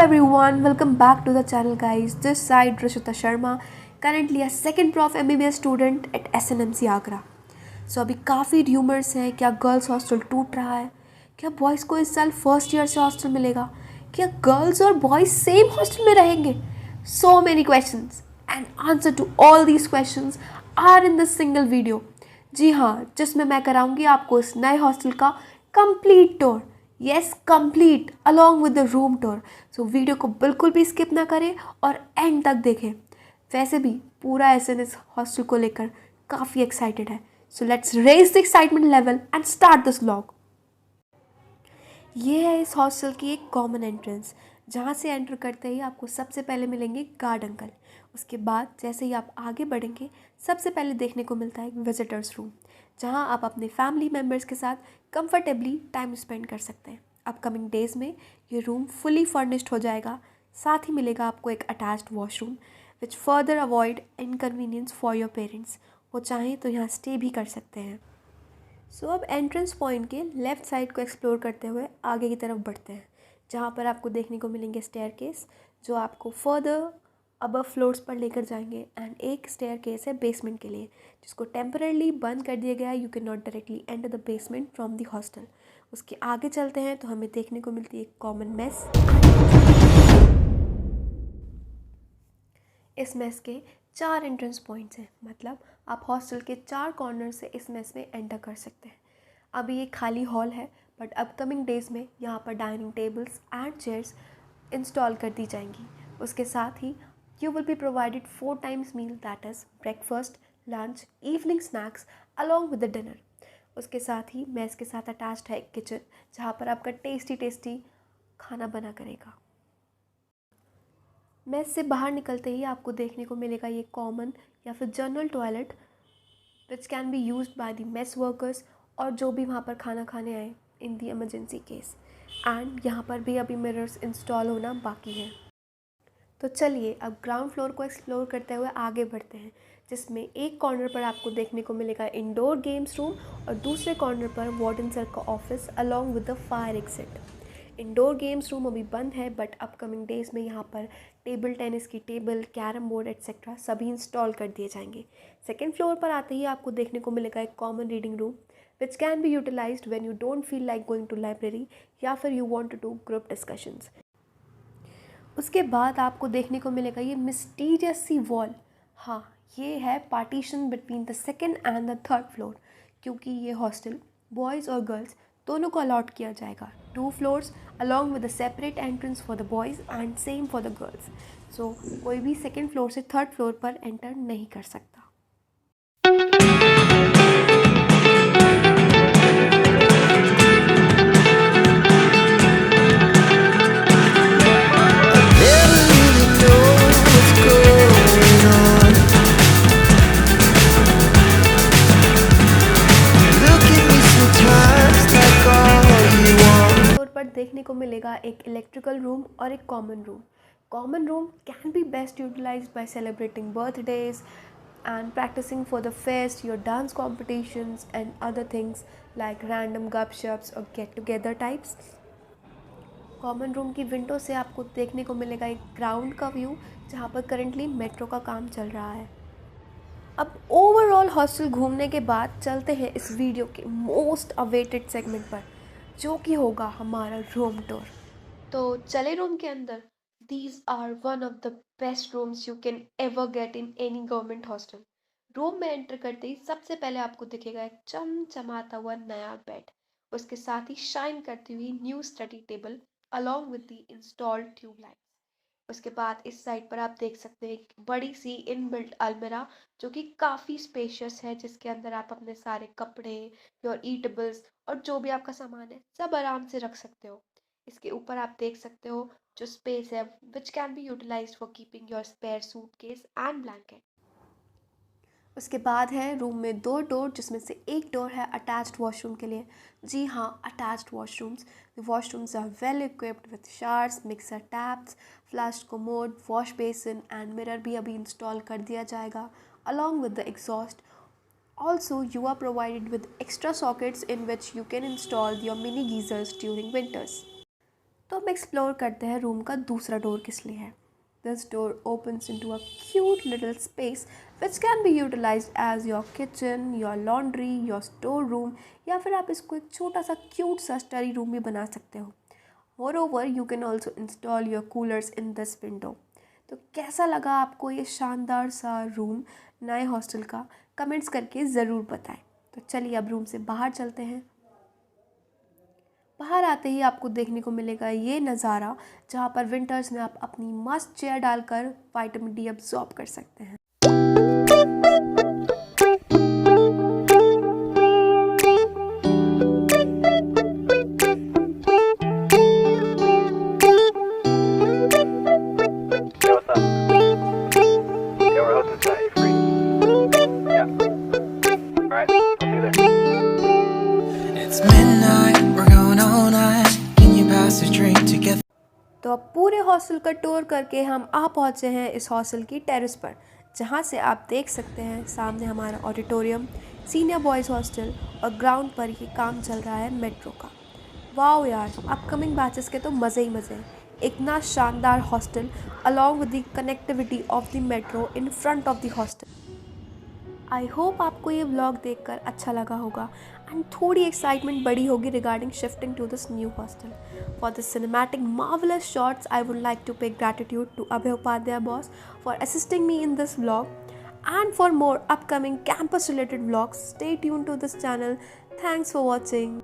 everyone, welcome back to the channel guys. This side Rishita Sharma, currently a second prof MBBS student at SNMC Agra. So अभी काफ़ी rumours हैं, क्या girls hostel टूट रहा है, क्या बॉयज़ को इस साल फर्स्ट ईयर से हॉस्टल मिलेगा, क्या गर्ल्स और बॉयज़ सेम हॉस्टल में रहेंगे. So many questions and answer to all these questions are in this single video. जी हाँ, जिसमें मैं कराऊंगी आपको इस नए हॉस्टल का complete tour. Yes, complete along with the room tour. So video को बिल्कुल भी स्किप ना करें और एंड तक देखें. वैसे भी पूरा एसएनएस हॉस्टल को लेकर काफ़ी एक्साइटेड है. So let's raise the excitement level and start this vlog. ये है इस हॉस्टल की एक कॉमन एंट्रेंस, जहाँ से एंटर करते ही आपको सबसे पहले मिलेंगे गार्ड अंकल. उसके बाद जैसे ही आप आगे बढ़ेंगे, सबसे पहले देखने को मिलता है एक विजिटर्स रूम, जहाँ आप अपने फैमिली मेम्बर्स के साथ कंफर्टेबली टाइम स्पेंड कर सकते हैं. अपकमिंग डेज़ में ये रूम फुली फर्निश्ड हो जाएगा. साथ ही मिलेगा आपको एक attached washroom which further avoid inconvenience for your parents. वो चाहें तो यहाँ स्टे भी कर सकते हैं. सो अब एंट्रेंस पॉइंट के लेफ़्ट साइड को एक्सप्लोर करते हुए आगे की तरफ बढ़ते हैं, जहाँ पर आपको देखने को मिलेंगे स्टेयरकेस, जो आपको फर्दर अबव फ्लोर्स पर लेकर जाएंगे. एंड एक स्टेयरकेस है बेसमेंट के लिए, जिसको टेम्पररीली बंद कर दिया गया है. You can not directly enter the basement from the hostel. उसके आगे चलते हैं तो हमें देखने को मिलती है एक कॉमन मेस. इस मेस के 4 एंट्रेंस पॉइंट्स हैं, मतलब आप हॉस्टल के 4 कॉर्नर से इस मेस में एंटर कर सकते हैं. अभी ये खाली हॉल है, बट अपकमिंग डेज़ में यहाँ पर dining tables and chairs install कर दी जाएंगी. उसके साथ ही you will be provided 4 times meal, that is breakfast, lunch, evening snacks along with the dinner. उसके साथ ही मेस के साथ अटैच्ड है एक किचन, जहाँ पर आपका टेस्टी खाना बना करेगा. मेस से बाहर निकलते ही आपको देखने को मिलेगा ये कॉमन या फिर general toilet which can be used by the mess workers और जो भी वहाँ पर खाना खाने आए इन दी इमरजेंसी केस. एंड यहाँ पर भी अभी मिरर्स इंस्टॉल होना बाकी है. तो चलिए अब ग्राउंड फ्लोर को एक्सप्लोर करते हुए आगे बढ़ते हैं, जिसमें एक कॉर्नर पर आपको देखने को मिलेगा इंडोर गेम्स रूम और दूसरे कॉर्नर पर वार्डन सर का office along with the fire exit. Indoor games room अभी बंद है, बट अपकमिंग डेज़ में यहाँ पर टेबल टेनिस की टेबल, कैरम बोर्ड एट्सेट्रा सभी इंस्टॉल कर दिए जाएंगे. सेकेंड फ्लोर पर आते ही आपको देखने को मिलेगा एक common reading room which can be utilised when you don't feel like going to library या फिर you want to do group discussions. उसके बाद आपको देखने को मिलेगा ये मिस्टीरियस सी वॉल. हाँ, ये है partition between the second and the third floor, क्योंकि ये हॉस्टल बॉयज़ और गर्ल्स दोनों को अलॉट किया जाएगा. 2 floors along with the separate entrance for the boys and same for the girls. So कोई भी सेकेंड फ्लोर से थर्ड फ्लोर पर एंटर नहीं कर सकता. पर देखने को मिलेगा एक इलेक्ट्रिकल रूम और एक common room. Common room can be best utilised by celebrating birthdays and practicing for the fest, your dance competitions and other things like random gupshups or get together types. Common room की window से आपको देखने को मिलेगा एक ground का view, जहाँ पर करंटली मेट्रो का काम चल रहा है. अब ओवरऑल हॉस्टल घूमने के बाद चलते हैं इस वीडियो के मोस्ट अवेटेड सेगमेंट पर, जो कि होगा हमारा रूम टूर. तो चले रूम के अंदर. These are one of the best rooms you can ever get in any government hostel. Room में एंटर करते ही सबसे पहले आपको दिखेगा एक चमचमाता हुआ नया बेड, उसके साथ ही शाइन करती हुई new study table along with the installed tube light. उसके बाद इस साइड पर आप देख सकते हैं एक बड़ी सी इनबिल्ट अलमीरा, जो कि काफ़ी स्पेशियस है, जिसके अंदर आप अपने सारे कपड़े, योर ईटेबल्स और जो भी आपका सामान है सब आराम से रख सकते हो. इसके ऊपर आप देख सकते हो जो स्पेस है which can be utilised for keeping your spare suitcase and blanket. उसके बाद है रूम में 2 डोर, जिसमें से एक डोर है अटैच्ड वॉशरूम के लिए. जी हाँ, attached washrooms. The washrooms are well equipped with showers, mixer taps, flush commode, wash basin and mirror भी अभी इंस्टॉल कर दिया जाएगा along with the exhaust. Also, you are provided with extra sockets in which you can install your mini geysers during winters. तो अब explore करते हैं room का दूसरा डोर किस लिए है। This door opens into a cute little space which can be utilized as your kitchen, your laundry, your store room, या फिर आप इसको एक छोटा सा क्यूट सा स्टडी रूम भी बना सकते हो। Moreover, you can also install your coolers in this window. तो कैसा लगा आपको ये शानदार सा रूम नए हॉस्टल का, कमेंट्स करके ज़रूर बताएं। तो चलिए अब रूम से बाहर चलते हैं। बाहर आते ही आपको देखने को मिलेगा ये नज़ारा, जहाँ पर विंटर्स में आप अपनी मस्त चेयर डालकर विटामिन डी अब्जॉर्ब कर सकते हैं। तो अब पूरे हॉस्टल का टूर करके हम आ पहुँचे हैं इस हॉस्टल की टेरेस पर, जहाँ से आप देख सकते हैं सामने हमारा ऑडिटोरियम, सीनियर बॉयज़ हॉस्टल और ग्राउंड पर ही काम चल रहा है मेट्रो का। वाओ यार, अपकमिंग बैचेस के तो मज़े ही मज़े हैं। इतना शानदार hostel along with the connectivity of the metro in front of the hostel. I hope आपको ये व्लॉग देखकर अच्छा लगा होगा एंड थोड़ी एक्साइटमेंट बढ़ी होगी regarding shifting to this new hostel. For this cinematic marvellous shots I would like to pay gratitude to Abhay Upadhyay boss for assisting me in this vlog, and for more upcoming campus related vlogs stay tuned to this channel. Thanks for watching.